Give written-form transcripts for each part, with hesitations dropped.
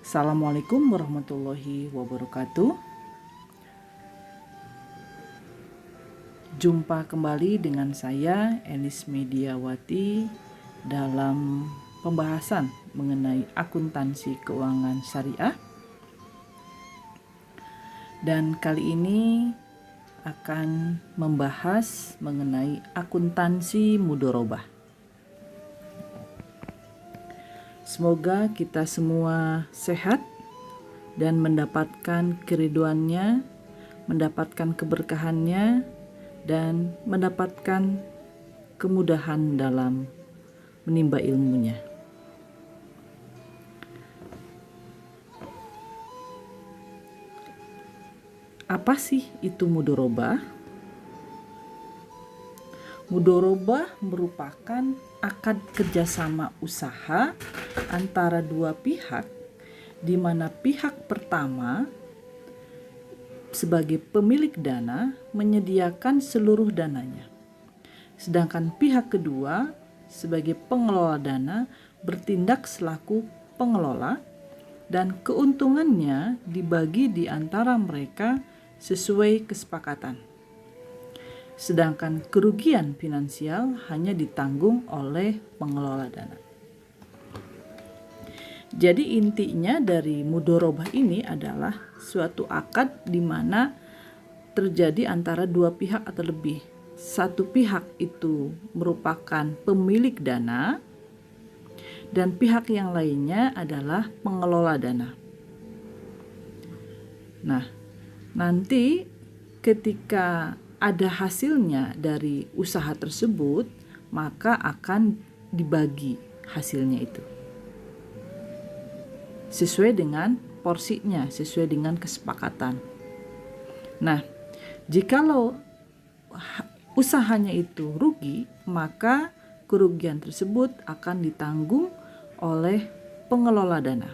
Assalamualaikum warahmatullahi wabarakatuh. Jumpa kembali dengan saya Elis Mediawati dalam pembahasan mengenai akuntansi keuangan syariah. Dan kali ini akan membahas mengenai akuntansi mudharabah. Semoga kita semua sehat dan mendapatkan keriduannya, mendapatkan keberkahannya, dan mendapatkan kemudahan dalam menimba ilmunya. Apa sih itu mudharabah? Mudharabah merupakan akad kerjasama usaha antara dua pihak, di mana pihak pertama sebagai pemilik dana menyediakan seluruh dananya, sedangkan pihak kedua sebagai pengelola dana bertindak selaku pengelola, dan keuntungannya dibagi di antara mereka sesuai kesepakatan. Sedangkan kerugian finansial hanya ditanggung oleh pengelola dana. Jadi intinya dari mudharabah ini adalah suatu akad di mana terjadi antara dua pihak atau lebih. Satu pihak itu merupakan pemilik dana dan pihak yang lainnya adalah pengelola dana. Nah, nanti ketika ada hasilnya dari usaha tersebut, maka akan dibagi hasilnya itu sesuai dengan porsinya, sesuai dengan kesepakatan. Nah, jikalau usahanya itu rugi, maka kerugian tersebut akan ditanggung oleh pengelola dana.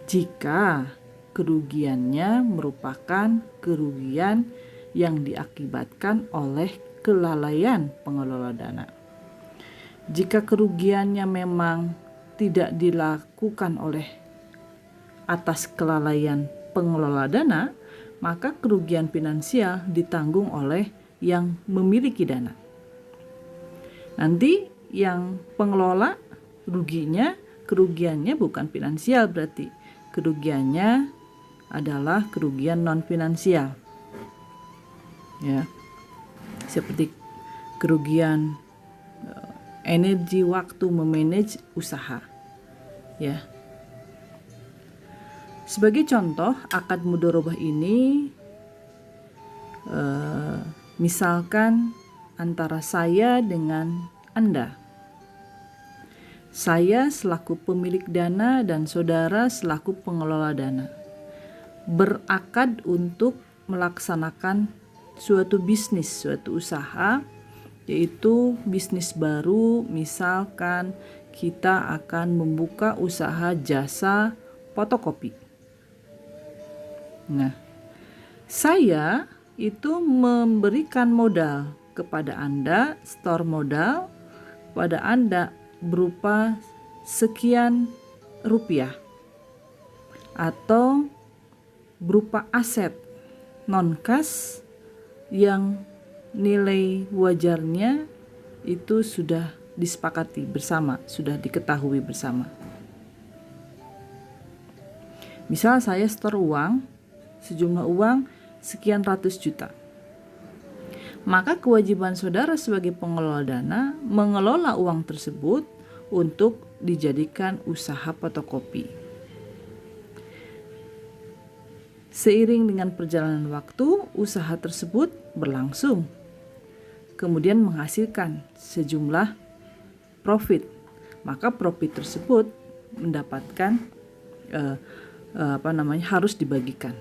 Jika kerugiannya merupakan kerugian yang diakibatkan oleh kelalaian pengelola dana. Jika kerugiannya memang tidak dilakukan oleh atas kelalaian pengelola dana, maka kerugian finansial ditanggung oleh yang memiliki dana. Nanti yang pengelola kerugiannya bukan finansial, berarti kerugiannya adalah kerugian non finansial, ya, seperti kerugian energi waktu memanage usaha, ya. Sebagai contoh akad mudharabah ini, misalkan antara saya dengan Anda. Saya selaku pemilik dana dan saudara selaku pengelola dana berakad untuk melaksanakan suatu bisnis, suatu usaha, yaitu bisnis baru. Misalkan kita akan membuka usaha jasa fotokopi. Nah, saya itu memberikan modal kepada Anda, store modal pada Anda berupa sekian rupiah atau berupa aset non-cash yang nilai wajarnya itu sudah disepakati bersama, sudah diketahui bersama. Misal saya store uang, sejumlah uang sekian ratus juta. Maka kewajiban saudara sebagai pengelola dana mengelola uang tersebut untuk dijadikan usaha fotokopi. Seiring dengan perjalanan waktu, usaha tersebut berlangsung, kemudian menghasilkan sejumlah profit. Maka profit tersebut mendapatkan harus dibagikan.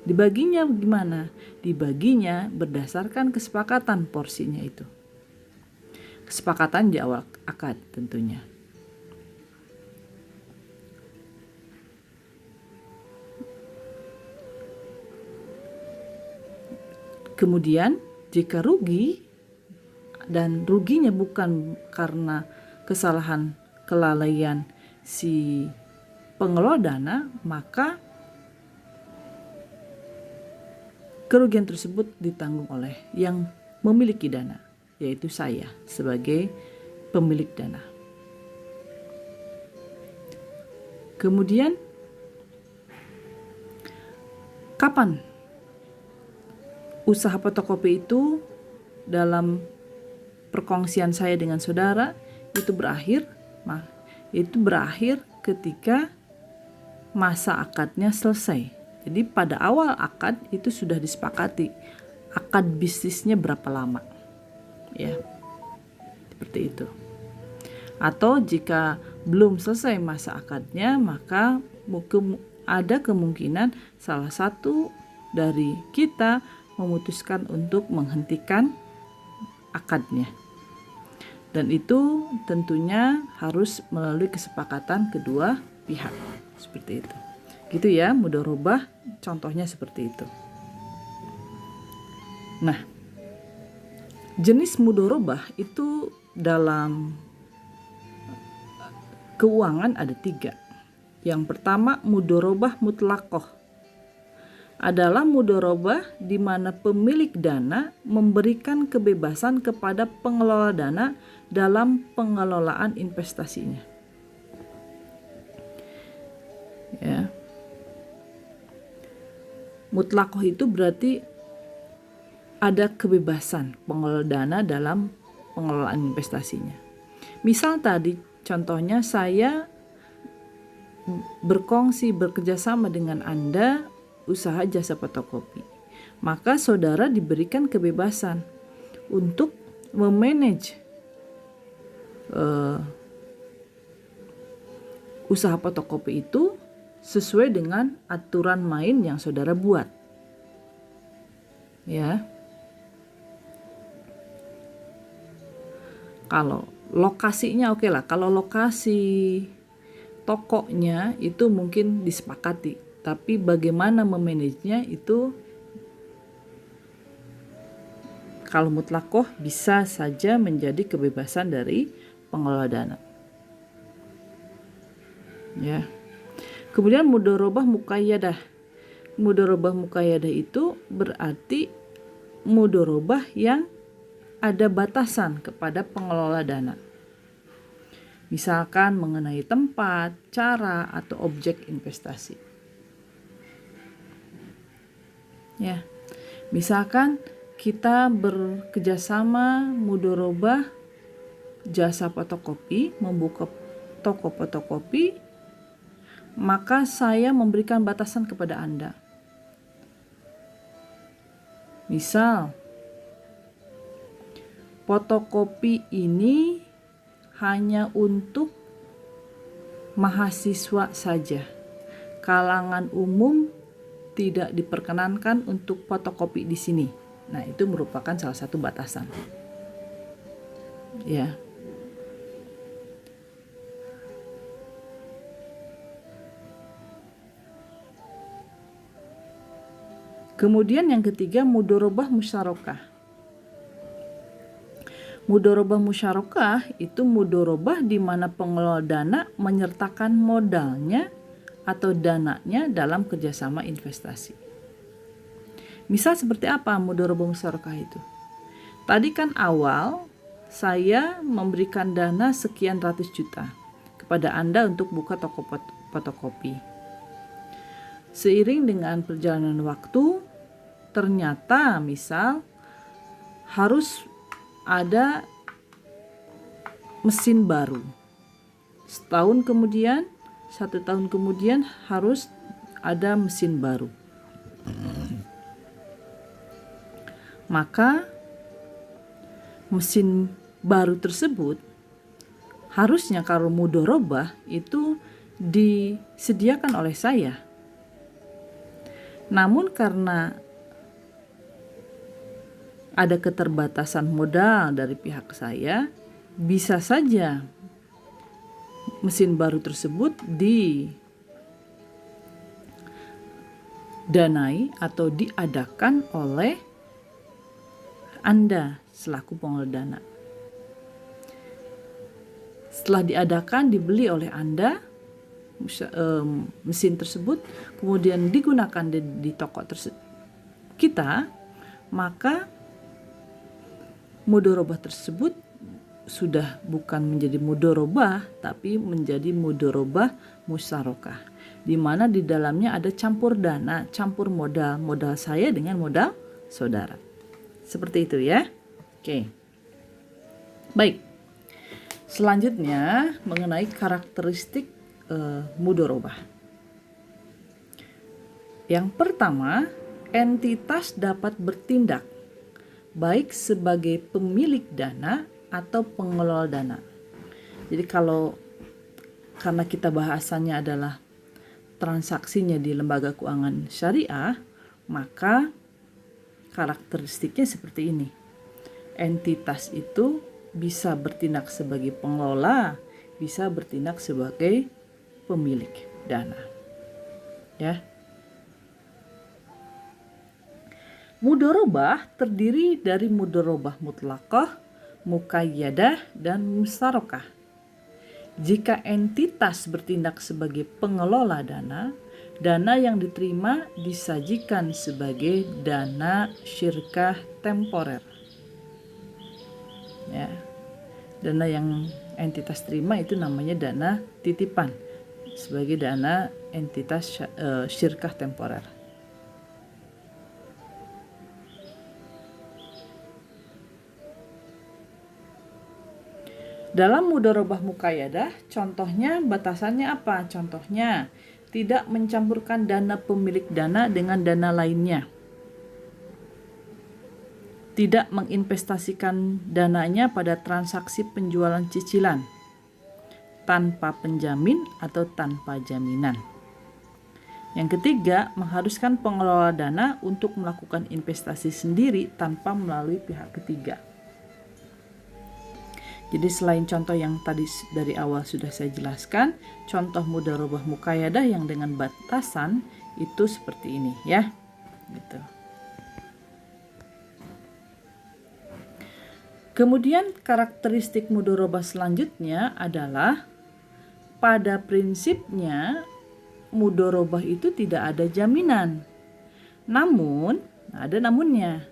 Dibaginya gimana? Dibaginya berdasarkan kesepakatan porsinya itu. Kesepakatan di awal akad tentunya. Kemudian jika rugi dan ruginya bukan karena kesalahan kelalaian si pengelola dana, maka kerugian tersebut ditanggung oleh yang memiliki dana, yaitu saya sebagai pemilik dana. Kemudian kapan usaha fotokopi itu dalam perkongsian saya dengan saudara itu berakhir? Itu berakhir ketika masa akadnya selesai. Jadi pada awal akad itu sudah disepakati akad bisnisnya berapa lama, ya, seperti itu. Atau jika belum selesai masa akadnya, maka ada kemungkinan salah satu dari kita memutuskan untuk menghentikan akadnya. Dan itu tentunya harus melalui kesepakatan kedua pihak, seperti itu. Gitu ya, mudharabah contohnya seperti itu. Nah, jenis mudharabah itu dalam keuangan ada 3. Yang pertama, mudharabah mutlaqah. Adalah mudharabah di mana pemilik dana memberikan kebebasan kepada pengelola dana dalam pengelolaan investasinya. Ya. Mutlaqah itu berarti ada kebebasan pengelola dana dalam pengelolaan investasinya. Misal tadi contohnya saya bekerjasama dengan Anda usaha jasa fotokopi, maka saudara diberikan kebebasan untuk memanage usaha fotokopi itu sesuai dengan aturan main yang saudara buat, ya. Kalau lokasinya oke lah, kalau lokasi tokonya itu mungkin disepakati, tapi bagaimana memanagenya itu kalau mutlaqah bisa saja menjadi kebebasan dari pengelola dana. Ya. Kemudian mudharabah muqayyadah. Mudharabah muqayyadah itu berarti mudharabah yang ada batasan kepada pengelola dana. Misalkan mengenai tempat, cara, atau objek investasi. Ya, misalkan kita bekerjasama mudharabah jasa fotokopi, membuka toko fotokopi, maka saya memberikan batasan kepada Anda. Misal, fotokopi ini hanya untuk mahasiswa saja. Kalangan umum tidak diperkenankan untuk fotokopi di sini. Nah, itu merupakan salah satu batasan. Ya. Kemudian yang ketiga, mudharabah musyarakah. Mudharabah musyarakah itu mudharabah di mana pengelola dana menyertakan modalnya atau dananya dalam kerjasama investasi. Misal seperti apa mudharabah musyarakah itu? Tadi kan awal saya memberikan dana sekian ratus juta kepada Anda untuk buka toko fotokopi. Seiring dengan perjalanan waktu, ternyata misal harus ada mesin baru. 1 tahun kemudian harus ada mesin baru. Maka mesin baru tersebut harusnya kalau mudharabah itu disediakan oleh saya. Namun karena ada keterbatasan modal dari pihak saya, bisa saja mesin baru tersebut didanai atau diadakan oleh Anda selaku pengelola dana. Setelah diadakan, dibeli oleh Anda mesin tersebut, kemudian digunakan di toko kita, maka mudorobah tersebut sudah bukan menjadi mudorobah, tapi menjadi mudorobah musyarakah, di mana di dalamnya ada campur dana, campur modal saya dengan modal saudara. Seperti itu ya. Oke. Baik. Selanjutnya mengenai karakteristik mudorobah. Yang pertama, entitas dapat bertindak baik sebagai pemilik dana atau pengelola dana. Jadi karena kita bahasannya adalah transaksinya di lembaga keuangan syariah, maka karakteristiknya seperti ini. Entitas itu bisa bertindak sebagai pengelola, bisa bertindak sebagai pemilik dana. Ya. Mudorobah terdiri dari mudorobah mutlaqah, muqayyadah, dan musyarakah. Jika entitas bertindak sebagai pengelola dana, dana yang diterima disajikan sebagai dana syirkah temporer. Ya. Dana yang entitas terima itu namanya dana titipan, sebagai dana entitas syirkah temporer. Dalam mudorobah muqayyadah, contohnya batasannya apa? Contohnya tidak mencampurkan dana pemilik dana dengan dana lainnya. Tidak menginvestasikan dananya pada transaksi penjualan cicilan tanpa penjamin atau tanpa jaminan. Yang ketiga, mengharuskan pengelola dana untuk melakukan investasi sendiri tanpa melalui pihak ketiga. Jadi selain contoh yang tadi dari awal sudah saya jelaskan, contoh mudorobah muqayyadah yang dengan batasan itu seperti ini ya. Gitu. Kemudian karakteristik mudorobah selanjutnya adalah pada prinsipnya mudorobah itu tidak ada jaminan. Namun, ada namunnya.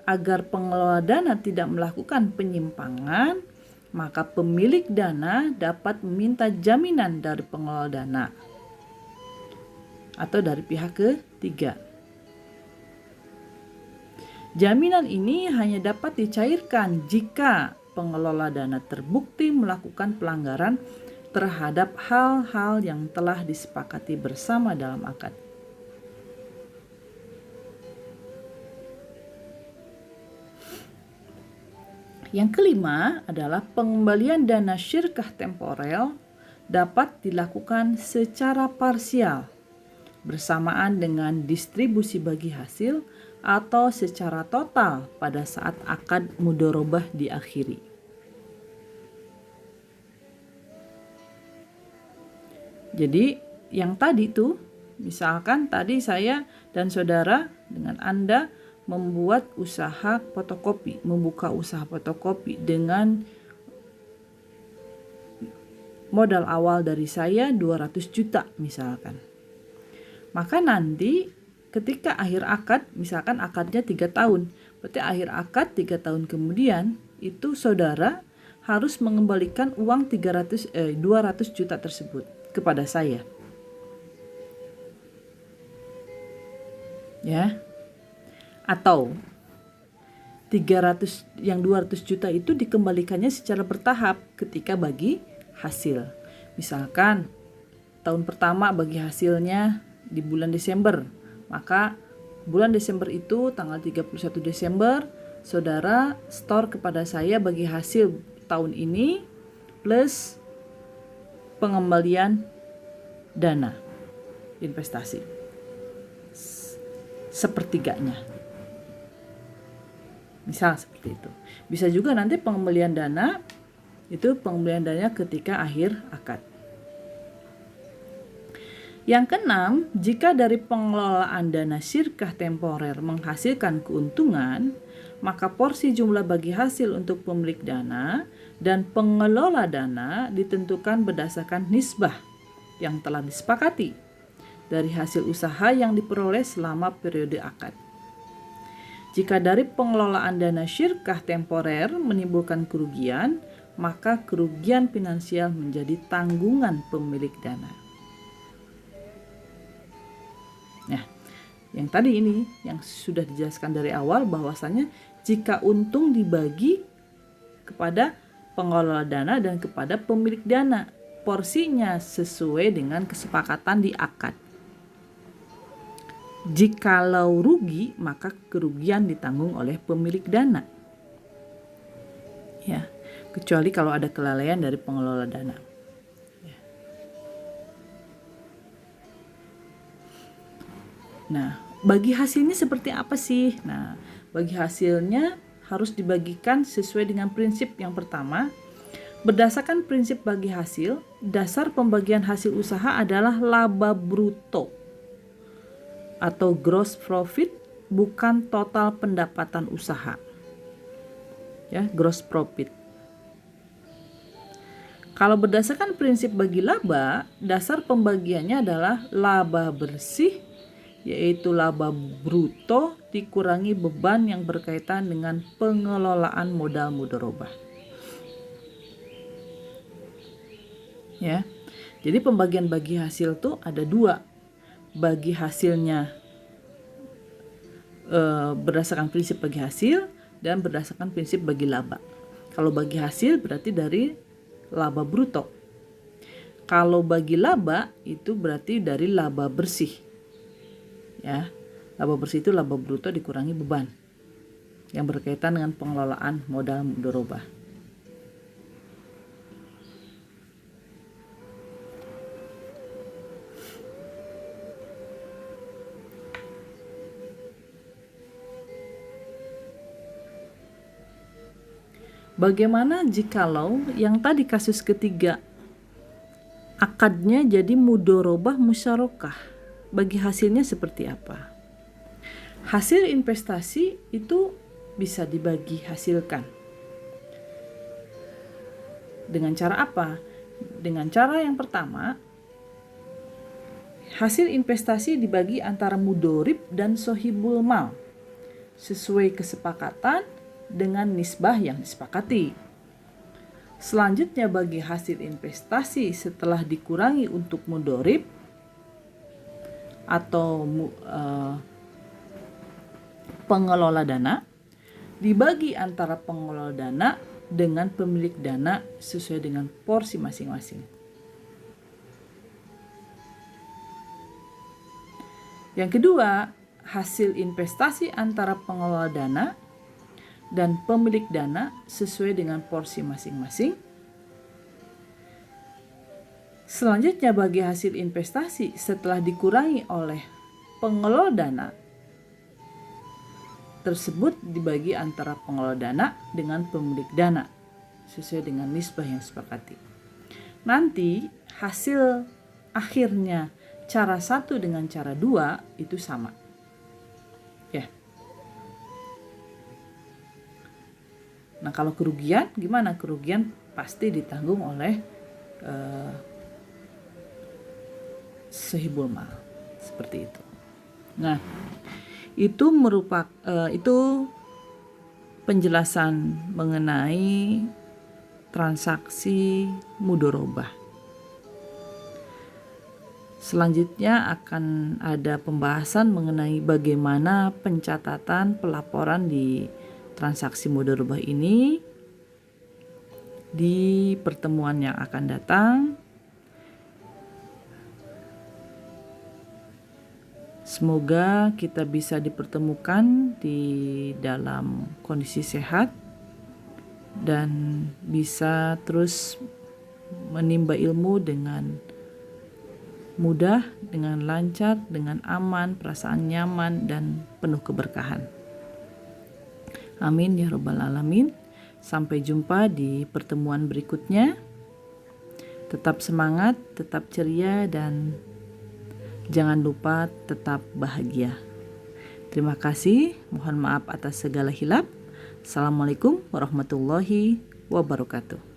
Agar pengelola dana tidak melakukan penyimpangan, maka pemilik dana dapat meminta jaminan dari pengelola dana atau dari pihak ketiga. Jaminan ini hanya dapat dicairkan jika pengelola dana terbukti melakukan pelanggaran terhadap hal-hal yang telah disepakati bersama dalam akad. Yang kelima adalah pengembalian dana syirkah temporel dapat dilakukan secara parsial bersamaan dengan distribusi bagi hasil atau secara total pada saat akad mudorobah diakhiri. Jadi yang tadi tuh, misalkan tadi saya dan saudara dengan Anda membuat usaha fotokopi, membuka usaha fotokopi dengan modal awal dari saya 200 juta misalkan. Maka nanti ketika akhir akad, misalkan akadnya 3 tahun, berarti akhir akad 3 tahun kemudian itu saudara harus mengembalikan uang 200 juta tersebut kepada saya. Ya. Atau 200 juta itu dikembalikannya secara bertahap ketika bagi hasil. Misalkan tahun pertama bagi hasilnya di bulan Desember, maka bulan Desember itu tanggal 31 Desember saudara store kepada saya bagi hasil tahun ini plus pengembalian dana investasi sepertiganya. Misal seperti itu. Bisa juga nanti pengembalian dana itu pengembalian dananya ketika akhir akad. Yang keenam, jika dari pengelolaan dana syirkah temporer menghasilkan keuntungan, maka porsi jumlah bagi hasil untuk pemilik dana dan pengelola dana ditentukan berdasarkan nisbah yang telah disepakati dari hasil usaha yang diperoleh selama periode akad. Jika dari pengelolaan dana syirkah temporer menimbulkan kerugian, maka kerugian finansial menjadi tanggungan pemilik dana. Nah, yang tadi ini yang sudah dijelaskan dari awal bahwasanya jika untung dibagi kepada pengelola dana dan kepada pemilik dana, porsinya sesuai dengan kesepakatan di akad. Jikalau rugi, maka kerugian ditanggung oleh pemilik dana. Ya, kecuali kalau ada kelalaian dari pengelola dana. Nah, bagi hasilnya seperti apa sih? Nah, bagi hasilnya harus dibagikan sesuai dengan prinsip yang pertama. Berdasarkan prinsip bagi hasil, dasar pembagian hasil usaha adalah laba bruto atau gross profit, bukan total pendapatan usaha. Ya, gross profit. Kalau berdasarkan prinsip bagi laba, dasar pembagiannya adalah laba bersih, yaitu laba bruto dikurangi beban yang berkaitan dengan pengelolaan modal mudharabah. Ya, jadi pembagian bagi hasil tuh ada dua. Bagi hasilnya berdasarkan prinsip bagi hasil dan berdasarkan prinsip bagi laba. Kalau bagi hasil berarti dari laba bruto. Kalau bagi laba itu berarti dari laba bersih. Ya, laba bersih itu laba bruto dikurangi beban yang berkaitan dengan pengelolaan modal mudharabah. Bagaimana jikalau yang tadi kasus ketiga akadnya jadi mudharabah musyarakah? Bagi hasilnya seperti apa? Hasil investasi itu bisa dibagi hasilkan. Dengan cara apa? Dengan cara yang pertama, hasil investasi dibagi antara mudorib dan sohibul mal sesuai kesepakatan dengan nisbah yang disepakati. Selanjutnya, bagi hasil investasi setelah dikurangi untuk mudorib atau pengelola dana, dibagi antara pengelola dana dengan pemilik dana sesuai dengan porsi masing-masing. Yang kedua, hasil investasi antara pengelola dana dan pemilik dana sesuai dengan porsi masing-masing. Selanjutnya, bagi hasil investasi setelah dikurangi oleh pengelola dana tersebut dibagi antara pengelola dana dengan pemilik dana sesuai dengan nisbah yang disepakati. Nanti hasil akhirnya cara satu dengan cara dua itu sama. Ya. Nah, kalau kerugian gimana? Kerugian pasti ditanggung oleh sohibul mal, seperti itu. Nah, itu itu penjelasan mengenai transaksi mudharabah. Selanjutnya akan ada pembahasan mengenai bagaimana pencatatan pelaporan di transaksi mudharabah ini di pertemuan yang akan datang. Semoga kita bisa dipertemukan di dalam kondisi sehat dan bisa terus menimba ilmu dengan mudah, dengan lancar, dengan aman, perasaan nyaman dan penuh keberkahan. Amin ya rabbal alamin. Sampai jumpa di pertemuan berikutnya. Tetap semangat, tetap ceria dan Jangan lupa tetap bahagia. Terima kasih, mohon maaf atas segala hilap. Assalamualaikum warahmatullahi wabarakatuh.